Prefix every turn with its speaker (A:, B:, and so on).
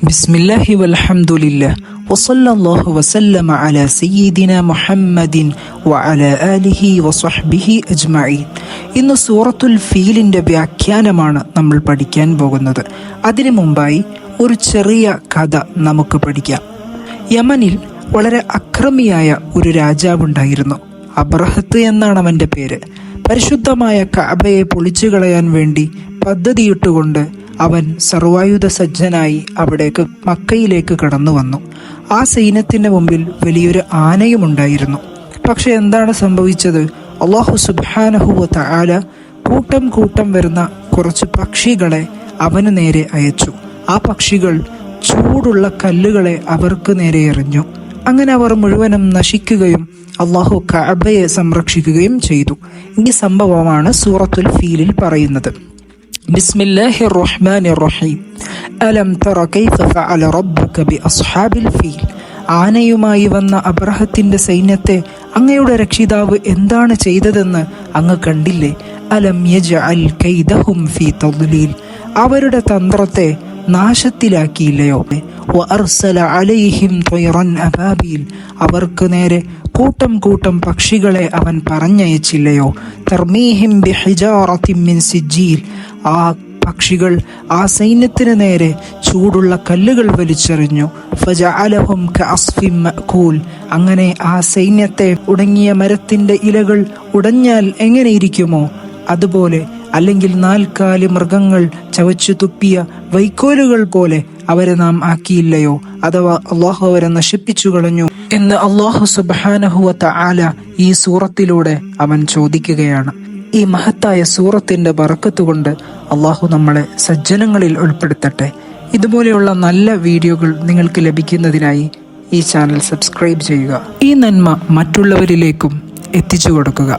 A: ബിസ്മില്ലാഹി വൽഹംദുലില്ലാഹ് വസല്ലല്ലാഹു വസല്ലമ അലാ സയ്യിദിന മുഹമ്മദിൻ വഅലാ ആലിഹി വസ്വഹ്ബിഹി അജ്മഈൻ. ഇന്ന് സൂറത്തുൽ ഫീലിൻ്റെ വ്യാഖ്യാനമാണ് നമ്മൾ പഠിക്കാൻ പോകുന്നത്. അതിനു മുമ്പായി ഒരു ചെറിയ കഥ നമുക്ക് പഠിക്കാം. യമനിൽ വളരെ അക്രമിയായ ഒരു രാജാവുണ്ടായിരുന്നു. അബ്രഹത്ത് എന്നാണ് അവൻ്റെ പേര്. പരിശുദ്ധമായ കഅബയെ പൊളിച്ചു കളയാൻ വേണ്ടി പദ്ധതിയിട്ടുകൊണ്ട് അവൻ സർവായുധ സജ്ജനായി അവിടേക്ക് മക്കയിലേക്ക് കടന്നു വന്നു. ആ സൈന്യത്തിൻ്റെ മുമ്പിൽ വലിയൊരു ആനയുമുണ്ടായിരുന്നു. പക്ഷെ എന്താണ് സംഭവിച്ചത്? അല്ലാഹു സുബ്ഹാനഹു വ തആല കൂട്ടം കൂട്ടം വരുന്ന കുറച്ച് പക്ഷികളെ അവന് നേരെ അയച്ചു. ആ പക്ഷികൾ ചൂടുള്ള കല്ലുകളെ അവർക്ക് നേരെ എറിഞ്ഞു. അങ്ങനെ അവർ മുഴുവനും നശിക്കുകയും അല്ലാഹു കഅബയെ സംരക്ഷിക്കുകയും ചെയ്തു. ഈ സംഭവമാണ് സൂറത്തുൽ ഫീലിൽ പറയുന്നത്. ബിസ്മില്ലാഹിർ റഹ്മാനിർ റഹീം. അലം തറ കൈഫ ഫഅല റബ്ബക ബിഅസ്ഹാബിൽ ഫീൽ. ആനയുമായി വന്ന അബ്രഹത്തിന്റെ സൈന്യത്തെ അങ്ങയുടെ രക്ഷിതാവ് എന്താണ് ചെയ്തതെന്ന് അങ്ങ് കണ്ടില്ലേ? അലം യജ്അൽ കൈദഹും ഫീ തദ്ലീൽ. അവരുടെ തന്ത്രത്തെ നാശത്തിലാക്കിയില്ലയോ? വഅർസല അലൈഹിം ത്വയ്റൻ അബാബീൽ. അവർക്ക് നേരെ കൂട്ടം കൂട്ടം പക്ഷികളെ അവൻ പറഞ്ഞയച്ചില്ലയോ? തർമീഹിം ബിഹിജാറത്തിൻ മിൻ സിജ്ജീൽ. ആ പക്ഷികൾ ആ സൈന്യത്തിന് നേരെ ചൂടുള്ള കല്ലുകൾ വലിച്ചെറിഞ്ഞു. ഫജഅലഹും കഅസ്ഫിൻ മഅകൂൽ. അങ്ങനെ ആ സൈന്യത്തെ ഉണങ്ങിയ മരത്തിന്റെ ഇലകൾ ഉടഞ്ഞാൽ എങ്ങനെയിരിക്കുമോ അതുപോലെ, അല്ലെങ്കിൽ നാൽക്കാലി മൃഗങ്ങൾ ചവച്ചു തുപ്പിയ വൈക്കോലുകൾ പോലെ അവരെ നാം ആക്കിയില്ലയോ? അഥവാ അള്ളാഹു അവരെ നശിപ്പിച്ചു കളഞ്ഞു എന്ന് അള്ളാഹു സുബ്ഹാനഹു വ തആല ഈ സൂറത്തിലൂടെ അവൻ ചോദിക്കുകയാണ്. ഈ മഹത്തായ സൂറത്തിന്റെ ബറക്കത്ത് കൊണ്ട് അള്ളാഹു നമ്മളെ സജ്ജനങ്ങളിൽ ഉൾപ്പെടുത്തട്ടെ. ഇതുപോലെയുള്ള നല്ല വീഡിയോകൾ നിങ്ങൾക്ക് ലഭിക്കുന്നതിനായി ഈ ചാനൽ സബ്സ്ക്രൈബ് ചെയ്യുക. ഈ നന്മ മറ്റുള്ളവരിലേക്കും എത്തിച്ചു കൊടുക്കുക.